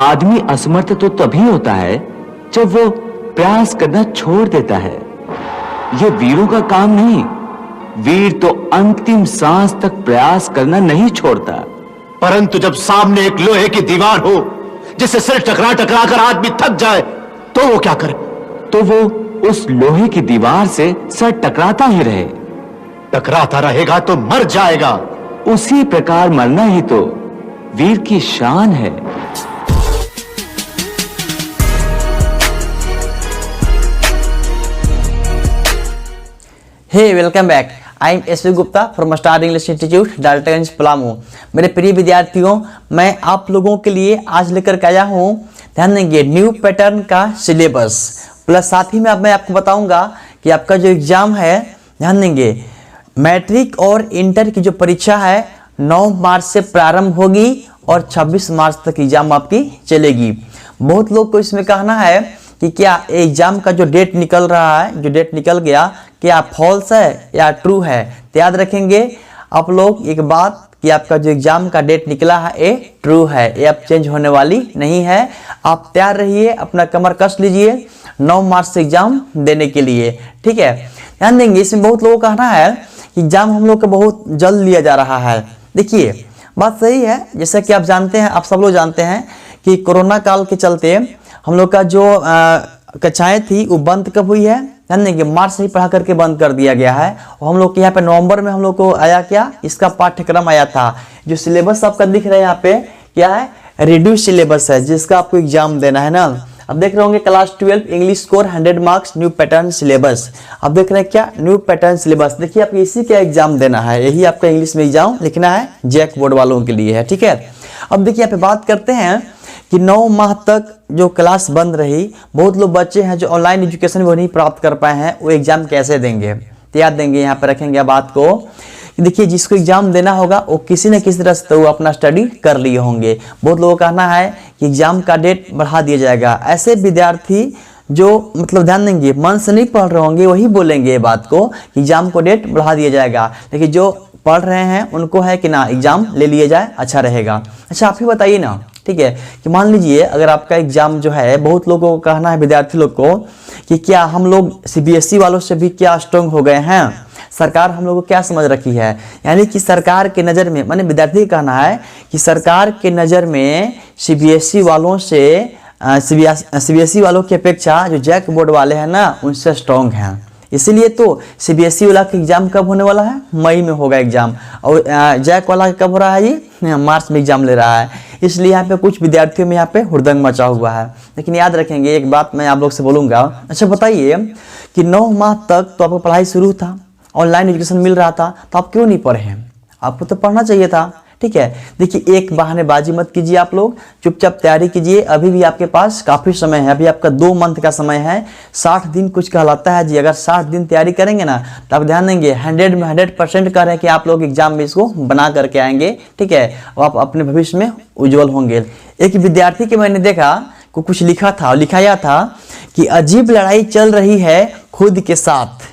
आदमी असमर्थ तो तभी होता है जब वो प्रयास करना छोड़ देता है। ये वीरों का काम नहीं। वीर तो अंतिम सांस तक प्रयास करना नहीं छोड़ता। परंतु जब सामने एक लोहे की दीवार हो जिससे सिर टकरा टकरा कर आदमी थक जाए तो वो क्या करे? तो वो उस लोहे की दीवार से सर टकराता ही रहे। टकराता रहेगा तो मर जाएगा। उसी प्रकार मरना ही तो वीर की शान है। Hey welcome back. I am S V Gupta from star English institute Daltonganj Palamu. मेरे प्रिय विद्यार्थियों, मैं आप लोगों के लिए आज लेकर के आया हूँ, ध्यान देंगे, न्यू पैटर्न का सिलेबस प्लस साथ ही में अब मैं आपको बताऊंगा कि आपका जो एग्जाम है, ध्यान देंगे, मैट्रिक और इंटर की जो परीक्षा है 9 मार्च से प्रारंभ होगी और 26 मार्च तक एग्जाम आपकी चलेगी। बहुत लोग को इसमें कहना है कि क्या एग्जाम का जो डेट निकल रहा है, जो डेट निकल गया, क्या फॉल्स है या ट्रू है? तो याद रखेंगे आप लोग एक बात कि आपका जो एग्जाम का डेट निकला है ये ट्रू है, ये अब चेंज होने वाली नहीं है। आप तैयार रहिए, अपना कमर कस लीजिए 9 मार्च से एग्जाम देने के लिए, ठीक है। ध्यान देंगे, इसमें बहुत लोगों का कहना है कि एग्जाम हम लोग का बहुत जल्द लिया जा रहा है। देखिए बात सही है, जैसा कि आप जानते हैं, आप सब लोग जानते हैं कि कोरोना काल के चलते हम लोग का जो कक्षाएं थी वो बंद कब हुई है? ध्यान देंगे, मार्च से ही पढ़ा करके बंद कर दिया गया है। और हम लोग के यहाँ पे नवंबर में हम लोग को आया क्या, इसका पाठ्यक्रम आया था। जो सिलेबस आपका दिख रहा है यहाँ पे क्या है, रिड्यूस सिलेबस है, जिसका आपको एग्जाम देना है ना। अब देख रहे होंगे class 12 English score 100 marks new pattern syllabus. अब देख रहे हैं क्या, न्यू पैटर्न सिलेबस। देखिए आपको इसी का एग्जाम देना है, यही आपका इंग्लिश में एग्जाम लिखना है, जैक बोर्ड वालों के लिए है, ठीक है। अब देखिए यहाँ पे बात करते हैं कि 9 माह तक जो क्लास बंद रही, बहुत लोग बच्चे हैं जो ऑनलाइन एजुकेशन वो नहीं प्राप्त कर पाए हैं, वो एग्जाम कैसे देंगे? तो याद देंगे, यहाँ पे रखेंगे बात को कि देखिए जिसको एग्जाम देना होगा वो किसी न किसी तरह से वो अपना स्टडी कर लिए होंगे। बहुत लोगों का कहना है कि एग्जाम का डेट बढ़ा दिया जाएगा। ऐसे विद्यार्थी जो मतलब ध्यान देंगे मन से नहीं पढ़ रहे होंगे वही बोलेंगे ये बात को कि एग्जाम को डेट बढ़ा दिया जाएगा, लेकिन जो पढ़ रहे हैं उनको है कि ना एग्जाम ले लिया जाए, अच्छा रहेगा। अच्छा आप ही बताइए ना, ठीक है, कि मान लीजिए अगर आपका एग्जाम जो है, बहुत लोगों को कहना है विद्यार्थी लोग को कि क्या हम लोग सीबीएसई वालों से भी क्या स्ट्रांग हो गए हैं? सरकार हम लोग को क्या समझ रखी है? यानी कि सरकार के नज़र में, माने विद्यार्थी का कहना है कि सरकार के नज़र में सीबीएसई वालों से सीबीएसई वालों की अपेक्षा जो जैक बोर्ड वाले हैं ना उनसे स्ट्रांग हैं। इसीलिए तो सीबीएसई वाला का एग्जाम कब होने वाला है? मई में होगा एग्जाम। और जैक वाला कब हो रहा है? ये मार्च में एग्जाम ले रहा है। इसलिए यहाँ पे कुछ विद्यार्थियों में यहाँ पे हुड़दंग मचा हुआ है। लेकिन याद रखेंगे एक बात मैं आप लोग से बोलूँगा। अच्छा बताइए कि 9 माह तक तो आपको पढ़ाई शुरू था, ऑनलाइन एजुकेशन मिल रहा था, तो आप क्यों नहीं पढ़े हैं? आपको तो पढ़ना चाहिए था, ठीक है। देखिए एक बहानेबाजी मत कीजिए, आप लोग चुपचाप तैयारी कीजिए। अभी भी आपके पास काफ़ी समय है, अभी आपका 2 मंथ का समय है। 60 दिन कुछ कहलाता है जी। अगर 60 दिन तैयारी करेंगे ना तो आप ध्यान देंगे 100 में 100% कह रहे हैं कि आप लोग एग्जाम में इसको बना करके आएंगे, ठीक है, और आप अपने भविष्य में उज्जवल होंगे। एक विद्यार्थी के मैंने देखा को कुछ लिखा था, लिखाया था कि अजीब लड़ाई चल रही है खुद के साथ,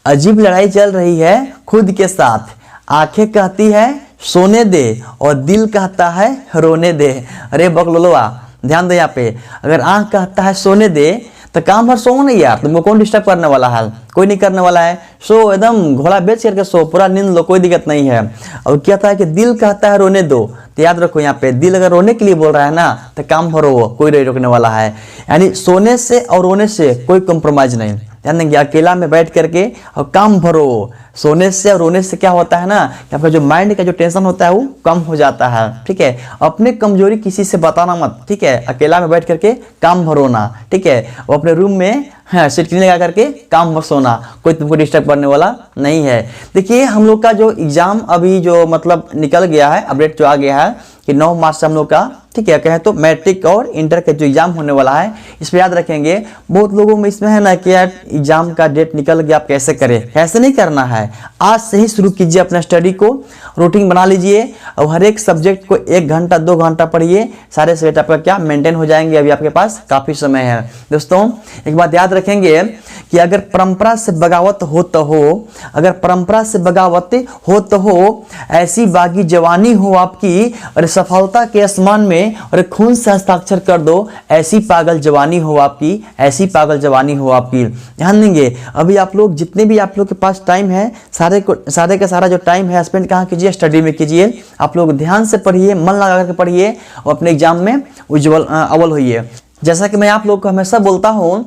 अजीब लड़ाई चल रही है खुद के साथ। आंखें कहती है सोने दे और दिल कहता है रोने दे। अरे बकलोलवा, ध्यान दो यहाँ पे, अगर आंख कहता है सोने दे तो काम भर सो नहीं यार, तुमको कौन डिस्टर्ब करने वाला है? कोई नहीं करने वाला है। सो एकदम घोड़ा बेच करके सो, पूरा नींद लो, कोई दिक्कत नहीं है। और क्या था कि दिल कहता है रोने दो, तो याद रखो यहाँ पे दिल अगर रोने के लिए बोल रहा है ना तो काम भरो, कोई नहीं रोकने वाला है। यानी सोने से और रोने से कोई कॉम्प्रोमाइज नहीं। ध्यान देंगे, अकेला में बैठ करके और काम भरो। सोने से और रोने से क्या होता है ना कि आपका जो माइंड का जो टेंशन होता है वो कम हो जाता है, ठीक है। अपने कमजोरी किसी से बताना मत, ठीक है। अकेला में बैठ करके काम भरो ना, ठीक है। और अपने रूम में सिटकिनी लगा करके काम मत सोना, कोई तुमको डिस्टर्ब करने वाला नहीं है। देखिए हम लोग का जो एग्जाम अभी जो मतलब निकल गया है, अपडेट जो आ गया है कि 9 मार्च से हम लोग का, ठीक है, कहें तो मैट्रिक और इंटर का जो एग्जाम होने वाला है, इस पर याद रखेंगे। बहुत लोगों में इसमें है ना कि यार एग्जाम का डेट निकल गया, आप कैसे करें? ऐसे नहीं करना है, आज से ही शुरू कीजिए अपना स्टडी को, रूटीन बना लीजिए और हर एक सब्जेक्ट को 1 घंटा 2 घंटा पढ़िए, सारे सब्जेक्ट आपका क्या मेंटेन हो जाएंगे। अभी आपके पास काफ़ी समय है। दोस्तों एक बात याद रखेंगे कि अगर परंपरा से बगावत हो तो हो, अगर परंपरा से बगावत हो तो हो, ऐसी बागी जवानी हो आपकी और सफलता के आसमान में जाएं और खून से हस्ताक्षर कर दो, ऐसी पागल जवानी हो आपकी, ऐसी पागल जवानी हो आपकी। ध्यान देंगे, अभी आप लोग जितने भी आप लोग के पास टाइम है, सारे का सारा जो टाइम है स्पेंड कहाँ कीजिए, स्टडी में कीजिए। आप लोग ध्यान से पढ़िए, मन लगा करके पढ़िए और अपने एग्जाम में उज्जवल अव्वल होइए। जैसा कि मैं आप लोग को हमेशा बोलता हूं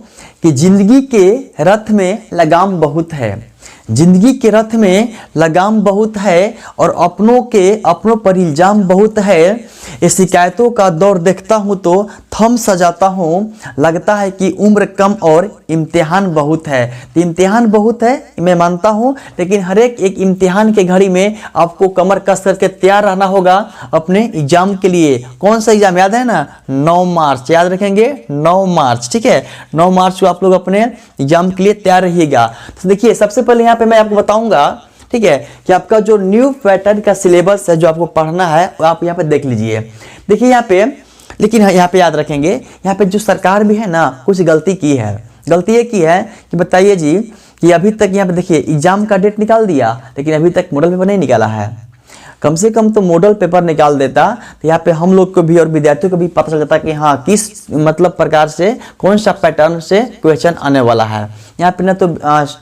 कि जिंदगी के रथ में लगाम बहुत है, जिंदगी के रथ में लगाम बहुत है और अपनों पर इल्जाम बहुत है। ये शिकायतों का दौर देखता हूँ तो थम सजाता हूँ, लगता है कि उम्र कम और इम्तिहान बहुत है। तो इम्तिहान बहुत है मैं मानता हूँ, लेकिन हर एक इम्तिहान के घड़ी में आपको कमर कस करके तैयार रहना होगा अपने एग्जाम के लिए। कौन सा एग्जाम याद है ना, 9 मार्च, याद रखेंगे 9 मार्च, ठीक है। 9 मार्च को आप लोग अपने एग्जाम के लिए तैयार रहिएगा। तो देखिए सबसे पहले यहाँ पे मैं आपको बताऊंगा, ठीक है, कि आपका जो न्यू पैटर्न का सिलेबस है जो आपको पढ़ना है वो आप यहाँ पे देख लीजिए। देखिए यहाँ पे, लेकिन यहाँ पे याद रखेंगे, यहाँ पे जो सरकार भी है ना कुछ गलती की है। गलती ये की है कि बताइए जी कि अभी तक यहाँ पे देखिए एग्जाम का डेट निकाल दिया, लेकिन अभी तक मॉडल पेपर नहीं निकाला है। कम से कम तो मॉडल पेपर निकाल देता तो यहाँ पे हम लोग को भी और विद्यार्थियों को भी पता चल जाता कि हाँ किस मतलब प्रकार से कौन सा पैटर्न से क्वेश्चन आने वाला है। यहाँ पे न तो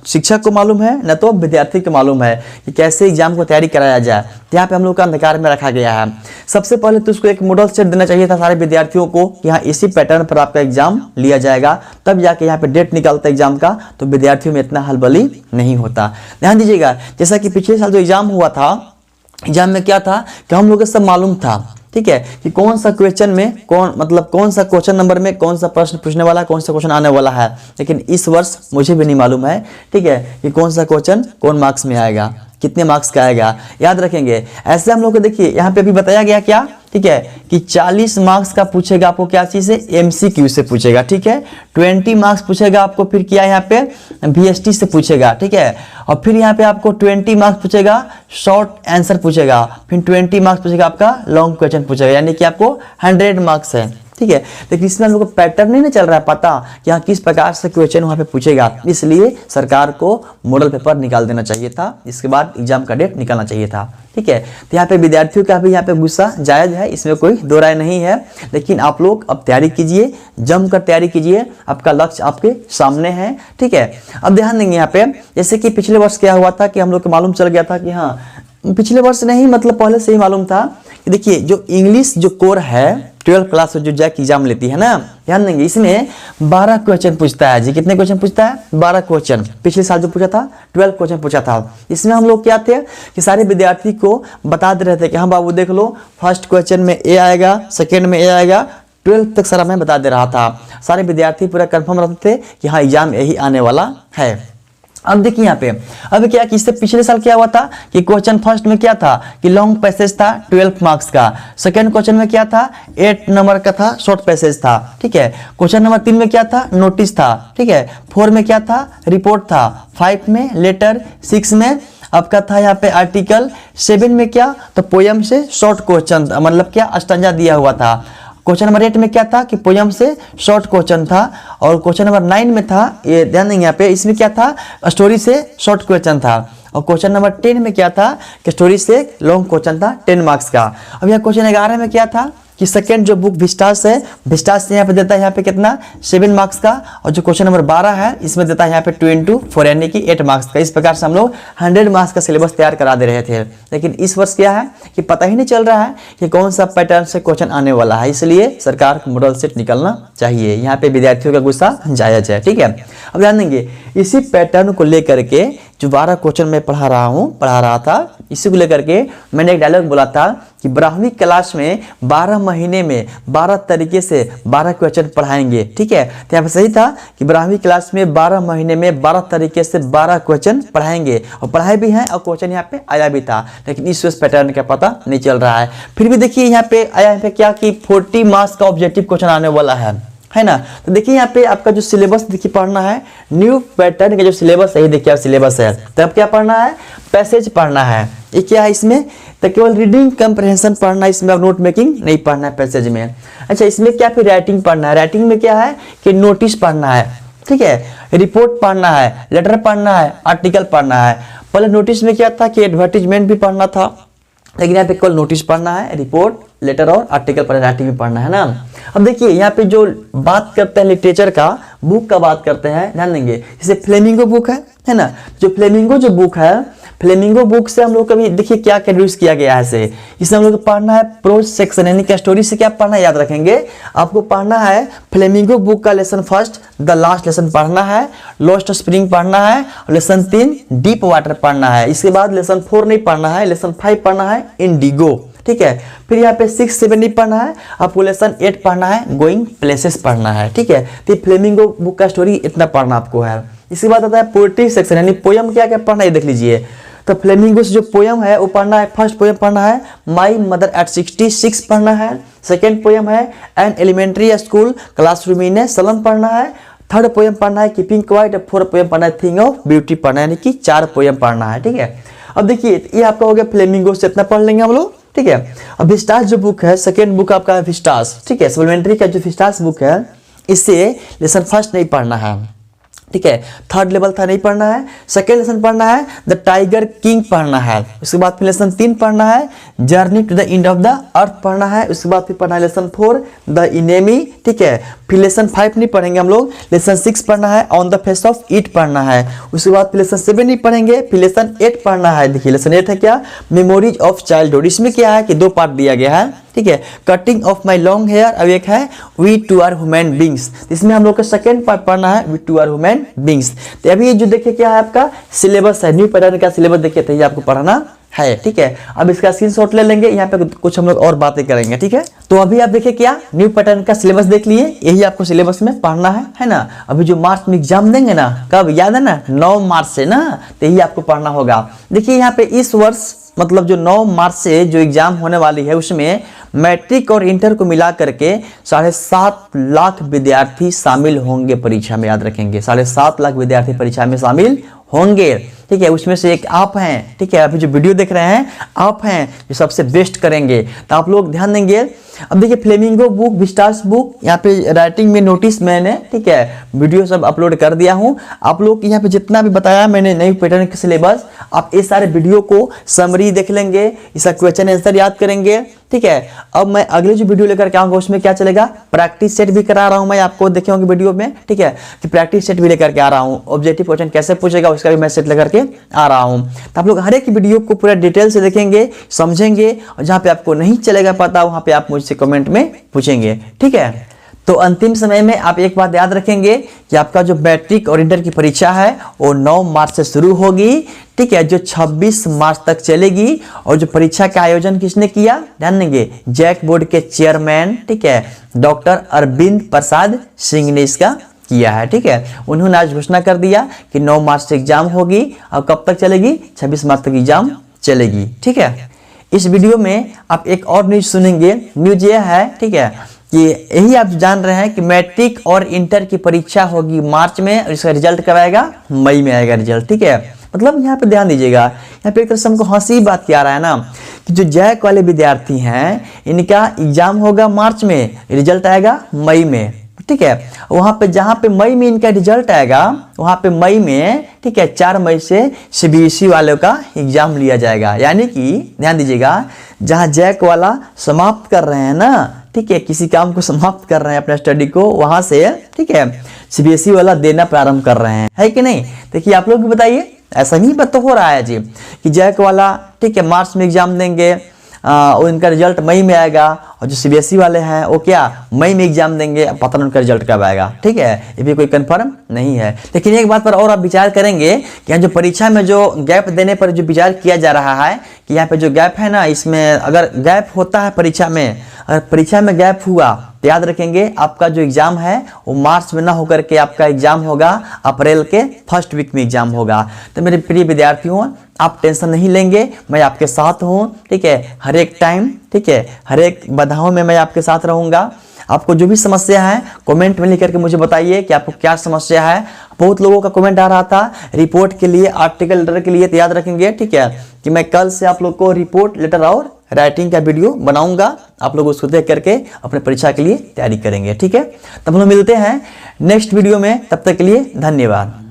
शिक्षक को मालूम है न तो विद्यार्थी को मालूम है कि कैसे एग्जाम को तैयारी कराया जाए। तो यहाँ पे हम लोग का अंधकार में रखा गया है। सबसे पहले तो उसको एक मॉडल सेट देना चाहिए था सारे विद्यार्थियों को कि हाँ इसी पैटर्न पर आपका एग्जाम लिया जाएगा, तब जाके यहाँ पे डेट निकलता एग्जाम का, तो विद्यार्थियों में इतना हलबली नहीं होता। ध्यान दीजिएगा, जैसा कि पिछले साल जो एग्जाम हुआ था, एग्जाम में क्या था कि हम लोग को सब मालूम था, ठीक है, कि कौन सा क्वेश्चन में कौन सा क्वेश्चन नंबर में कौन सा प्रश्न पूछने वाला है, कौन सा क्वेश्चन आने वाला है। लेकिन इस वर्ष मुझे भी नहीं मालूम है, ठीक है, कि कौन सा क्वेश्चन कौन मार्क्स में आएगा, कितने मार्क्स का आएगा। याद रखेंगे ऐसे हम लोग को देखिए यहाँ पे अभी बताया गया क्या, ठीक है, कि 40 मार्क्स का पूछेगा आपको क्या चीज से, एमसीक्यू से पूछेगा, ठीक है। 20 मार्क्स पूछेगा आपको फिर क्या यहाँ पे वीएसटी से पूछेगा, ठीक है। और फिर यहाँ पे आपको 20 मार्क्स पूछेगा शॉर्ट आंसर पूछेगा, फिर 20 मार्क्स पूछेगा आपका लॉन्ग क्वेश्चन पूछेगा, यानी कि आपको 100 मार्क्स है, ठीक है। लेकिन इसमें हम लोग को पैटर्न नहीं चल रहा है पता कि यहाँ किस प्रकार से क्वेश्चन वहाँ पे पूछेगा, इसलिए सरकार को मॉडल पेपर निकाल देना चाहिए था, इसके बाद एग्जाम का डेट निकालना चाहिए था, ठीक है। तो यहाँ पे विद्यार्थियों का भी यहाँ पे गुस्सा जायज है, इसमें कोई दो राय नहीं है। लेकिन आप लोग अब तैयारी कीजिए, जमकर तैयारी कीजिए, आपका लक्ष्य आपके सामने है, ठीक है। अब ध्यान देंगे यहाँ पे, जैसे कि पिछले वर्ष क्या हुआ था कि हम लोग को मालूम चल गया था कि हाँ, पिछले वर्ष नहीं मतलब पहले से ही मालूम था कि देखिए जो इंग्लिश जो कोर है 12 क्लास में जो जैक एग्जाम लेती है ना, ध्यान देंगे इसमें 12 क्वेश्चन पूछता है जी। कितने क्वेश्चन पूछता है, 12 क्वेश्चन। पिछले साल जो पूछा था 12 क्वेश्चन पूछा था। इसमें हम लोग क्या थे कि सारे विद्यार्थी को बता दे रहे थे कि हाँ बाबू देख लो, फर्स्ट क्वेश्चन में ए आएगा, सेकेंड में ए आएगा, 12 तक सारा मैं बता दे रहा था। सारे विद्यार्थी पूरा कंफर्म रहते थे कि हाँ एग्जाम यही आने वाला है। अब देखिए यहाँ पे अब क्या कि इससे पिछले साल क्या हुआ था कि क्वेश्चन फर्स्ट में क्या था कि लॉन्ग पैसेज था 12 मार्क्स का, सेकंड क्वेश्चन में क्या था 8 नंबर का था शॉर्ट पैसेज था, ठीक है। क्वेश्चन नंबर 3 में क्या था नोटिस था, ठीक है। 4 में क्या था रिपोर्ट था, 5 में लेटर, 6 में आपका था यहाँ पे आर्टिकल, 7 में क्या तो पोयम से शॉर्ट क्वेश्चन मतलब क्या अस्टंजा दिया हुआ था। क्वेश्चन नंबर 8 में क्या था कि पोयम से शॉर्ट क्वेश्चन था, और क्वेश्चन नंबर 9 में था, ये ध्यान देंगे यहाँ पे, इसमें क्या था स्टोरी से शॉर्ट क्वेश्चन था। और क्वेश्चन नंबर 10 में क्या था कि स्टोरी से लॉन्ग क्वेश्चन था 10 मार्क्स का। अब यहाँ क्वेश्चन 11 में क्या था कि सेकंड जो बुक विस्टास है, विस्टास से यहाँ पे देता है यहाँ पे कितना 7 मार्क्स का, और जो क्वेश्चन नंबर 12 है इसमें देता है यहाँ पे 2 into 4 यानी कि 8 मार्क्स का। इस प्रकार से हम लोग 100 मार्क्स का सिलेबस तैयार करा दे रहे थे। लेकिन इस वर्ष क्या है कि पता ही नहीं चल रहा है कि कौन सा पैटर्न से क्वेश्चन आने वाला है, इसलिए सरकार को मॉडल सेट निकलना चाहिए। यहाँ पे विद्यार्थियों का गुस्सा जायज है, ठीक है। अब ध्यान देंगे इसी पैटर्न को लेकर के जो 12 क्वेश्चन मैं पढ़ा रहा था, इसी को लेकर के मैंने एक डायलॉग बोला था कि 12वीं क्लास में 12 महीने में 12 तरीके से 12 क्वेश्चन पढ़ाएंगे, ठीक है। तो यहाँ पे सही था कि 12वीं क्लास में 12 महीने में 12 तरीके से 12 क्वेश्चन पढ़ाएंगे, और पढ़ाए भी हैं और क्वेश्चन यहाँ पे आया भी था। लेकिन इस पैटर्न का पता नहीं चल रहा है। फिर भी देखिए यहाँ पे आया है क्या कि 40 मार्क्स का ऑब्जेक्टिव क्वेश्चन आने वाला है ना। तो देखिए यहाँ पे आपका जो सिलेबस देखिए पढ़ना है, न्यू पैटर्न का जो सिलेबस है, देखिए आप सिलेबस है, तब क्या पढ़ना है पैसेज पढ़ना है। ये क्या है इसमें तो केवल रीडिंग कंप्रहेंशन पढ़ना है, इसमें अब नोट मेकिंग नहीं पढ़ना है पैसेज में। अच्छा इसमें क्या फिर राइटिंग पढ़ना है, राइटिंग में क्या है कि नोटिस पढ़ना है, ठीक है, रिपोर्ट पढ़ना है, लेटर पढ़ना है, आर्टिकल पढ़ना है। पहले नोटिस में क्या था कि एडवर्टीजमेंट भी पढ़ना था, लेकिन यहाँ पे केवल नोटिस पढ़ना है, रिपोर्ट लेटर और आर्टिकल पर राइटिंग में पढ़ना है ना। अब देखिए यहाँ पे जो बात करते हैं लिटरेचर का, बुक का बात करते हैं, ध्यान देंगे। जैसे फ्लेमिंगो बुक है ना, जो फ्लेमिंगो जो बुक है, फ्लेमिंगो बुक से हम लोग कभी देखिए क्या इंट्रोड्यूस किया गया है इसे, इसमें हम लोग को पढ़ना है प्रोज सेक्शन, यानी कि स्टोरी से क्या पढ़ना है याद रखेंगे, आपको पढ़ना है फ्लेमिंगो बुक का lesson first the last lesson पढ़ना है, लॉस्ट स्प्रिंग पढ़ना है, और लेसन 3 डीप वाटर पढ़ना है। इसके बाद लेसन 4 नहीं पढ़ना है, लेसन 5 पढ़ना है इंडिगो, ठीक है। फिर यहाँ पे 6 7 नहीं पढ़ना है, आपको लेसन 8 पढ़ना है गोइंग प्लेसेस पढ़ना है, ठीक है। तो फ्लेमिंगो बुक का स्टोरी इतना पढ़ना आपको है। इसके बाद आता है पोएट्री सेक्शन, यानी पोयम क्या क्या पढ़ना है देख लीजिए। तो फ्लेमिंगो से जो पोयम है वो पढ़ना है, फर्स्ट पोयम पढ़ना है माई मदर एट 66 पढ़ना है, सेकेंड पोयम है an elementary school classroom in a slum पढ़ना है, थर्ड पोयम पढ़ना है कीपिंग क्वाइट, फोर्थ पोयम पढ़ना है थिंग ऑफ ब्यूटी पढ़ना है, यानी कि 4 पोयम पढ़ना है, ठीक है। अब देखिए ये आपका हो गया फ्लेमिंगो से, इतना पढ़ लेंगे हम लोग, ठीक है। अब विस्टास जो बुक है, सेकेंड बुक आपका है विस्टास, ठीक है। सप्लीमेंट्री का जो विस्टास बुक है इससे लेसन फर्स्ट नहीं पढ़ना है, ठीक है। थर्ड लेवल था नहीं पढ़ना है। सेकेंड लेसन पढ़ना है द टाइगर किंग पढ़ना है। उसके बाद फिर लेसन 3 पढ़ना है journey to the end of the earth पढ़ना है। उसके बाद फिर पढ़ना है लेसन 4 द इनेमी, ठीक है। फिर लेसन 5 नहीं पढ़ेंगे हम लोग, लेसन 6 पढ़ना है on the face of it पढ़ना है। उसके बाद फिर लेसन 7 नहीं पढ़ेंगे, फिर लेसन 8 पढ़ना है। देखिए लेसन 8 है क्या, मेमोरीज ऑफ चाइल्डहुड। इसमें क्या है कि 2 पार्ट दिया गया है, ठीक है। Cutting of my long hair, अब एक है we too are human beings, इसमें हम लोग का सेकेंड पार्ट पढ़ना है we too are human beings. तो अभी ये जो देखिए क्या है आपका सिलेबस है, न्यू पैटर्न का सिलेबस देखिए, तो ये आपको पढ़ना है, ठीक है। अब इसका स्क्रीनशॉट ले लेंगे, यहाँ पे कुछ हम लोग और बातें करेंगे, ठीक है। तो अभी आप देखिए क्या न्यू पैटर्न का सिलेबस देख लिए, यही आपको सिलेबस में पढ़ना है ना। अभी जो मार्च में एग्जाम देंगे ना, कब याद है ना, 9 मार्च से ना, तो यही आपको पढ़ना होगा। देखिए यहाँ पे इस वर्ष मतलब जो 9 मार्च से जो एग्जाम होने वाली है उसमें मैट्रिक और इंटर को मिला करके 7.5 लाख विद्यार्थी शामिल होंगे परीक्षा में, याद रखेंगे 7.5 लाख विद्यार्थी परीक्षा में शामिल होंगे, ठीक है। उसमें से एक आप हैं, ठीक है। अभी जो वीडियो देख रहे हैं आप हैं जो सबसे बेस्ट करेंगे, तो आप लोग ध्यान देंगे। अब देखिए फ्लेमिंगो बुक, विस्टास बुक, यहाँ पे राइटिंग में नोटिस मैंने, ठीक है, वीडियो सब अपलोड कर दिया हूँ। आप लोग यहाँ पे जितना भी बताया मैंने नई पैटर्न के सिलेबस, आप इस सारे वीडियो को समरी देख लेंगे, इसका क्वेश्चन आंसर याद करेंगे, ठीक है। अब मैं अगले जो वीडियो लेकर के आऊंगा उसमें क्या चलेगा, प्रैक्टिस सेट भी करा रहा हूं मैं आपको, देखे होंगे वीडियो में, ठीक है, कि प्रैक्टिस सेट भी लेकर के आ रहा हूं, ऑब्जेक्टिव क्वेश्चन कैसे पूछेगा उसका भी मैं सेट लेकर के आ रहा हूं। तो आप लोग हर एक वीडियो को पूरा डिटेल से देखेंगे, समझेंगे, और जहां पे आपको नहीं चलेगा पता वहां पे आप मुझसे कमेंट में पूछेंगे, ठीक है। तो अंतिम समय में आप एक बात याद रखेंगे कि आपका जो मैट्रिक और इंटर की परीक्षा है वो 9 मार्च से शुरू होगी, ठीक है, जो 26 मार्च तक चलेगी। और जो परीक्षा का आयोजन किसने किया, ध्यान देंगे, जैक बोर्ड के चेयरमैन, ठीक है, डॉक्टर अरविंद प्रसाद सिंह ने इसका किया है, ठीक है। उन्होंने आज घोषणा कर दिया कि 9 मार्च से एग्जाम होगी, और कब तक चलेगी, 26 मार्च तक एग्जाम चलेगी, ठीक है। इस वीडियो में आप एक और न्यूज सुनेंगे, न्यूज ये है, ठीक है, कि यही आप जान रहे हैं कि मैट्रिक और इंटर की परीक्षा होगी मार्च में, और इसका रिजल्ट कब आएगा, मई में आएगा रिजल्ट, ठीक है। मतलब यहाँ पे ध्यान दीजिएगा, यहाँ पे एक तरह से हमको हंसी बात क्या आ रहा है ना, कि जो जैक वाले विद्यार्थी हैं इनका एग्जाम होगा मार्च में, रिजल्ट आएगा मई में, ठीक है। वहां पे जहां पे मई में इनका रिजल्ट आएगा, वहां पे मई में, ठीक है, 4 मई से सीबीएसई वालों का एग्जाम लिया जाएगा। यानी कि ध्यान दीजिएगा, जहां जैक वाला समाप्त कर रहे हैं ना, ठीक है, किसी काम को समाप्त कर रहे हैं अपना स्टडी को, वहां से, ठीक है, सीबीएसई वाला देना प्रारंभ कर रहे हैं, है कि नहीं। देखिए आप लोग भी बताइए, ऐसा नहीं बात तो हो रहा है जी, कि जैक वाला, ठीक है, मार्च में एग्जाम देंगे, और इनका रिजल्ट मई में आएगा, और जो सीबीएसई वाले हैं वो क्या मई में एग्जाम देंगे, पता नहीं उनका रिजल्ट कब आएगा, ठीक है, ये भी कोई कंफर्म नहीं है। लेकिन एक बात पर और आप विचार करेंगे कि यहाँ जो परीक्षा में जो गैप देने पर जो विचार किया जा रहा है, कि यहाँ पे जो गैप है ना, इसमें अगर गैप होता है परीक्षा में, अगर परीक्षा में गैप हुआ तो याद रखेंगे आपका जो एग्जाम है वो मार्च में ना होकर के आपका एग्जाम होगा अप्रैल के फर्स्ट वीक में एग्जाम होगा। तो मेरे प्रिय विद्यार्थियों, आप टेंशन नहीं लेंगे, मैं आपके साथ हूँ, ठीक है, हर एक टाइम, ठीक है, हर एक बाधाओं में मैं आपके साथ रहूँगा। आपको जो भी समस्या है कमेंट में लिख करके मुझे बताइए कि आपको क्या समस्या है। बहुत लोगों का कमेंट आ रहा था रिपोर्ट के लिए, आर्टिकल लेटर के लिए, तो याद रखेंगे, ठीक है, कि मैं कल से आप लोग को रिपोर्ट लेटर और राइटिंग का वीडियो बनाऊंगा, आप लोग उसको देख करके अपने परीक्षा के लिए तैयारी करेंगे, ठीक है। तब हम लोग मिलते हैं नेक्स्ट वीडियो में, तब तक के लिए धन्यवाद।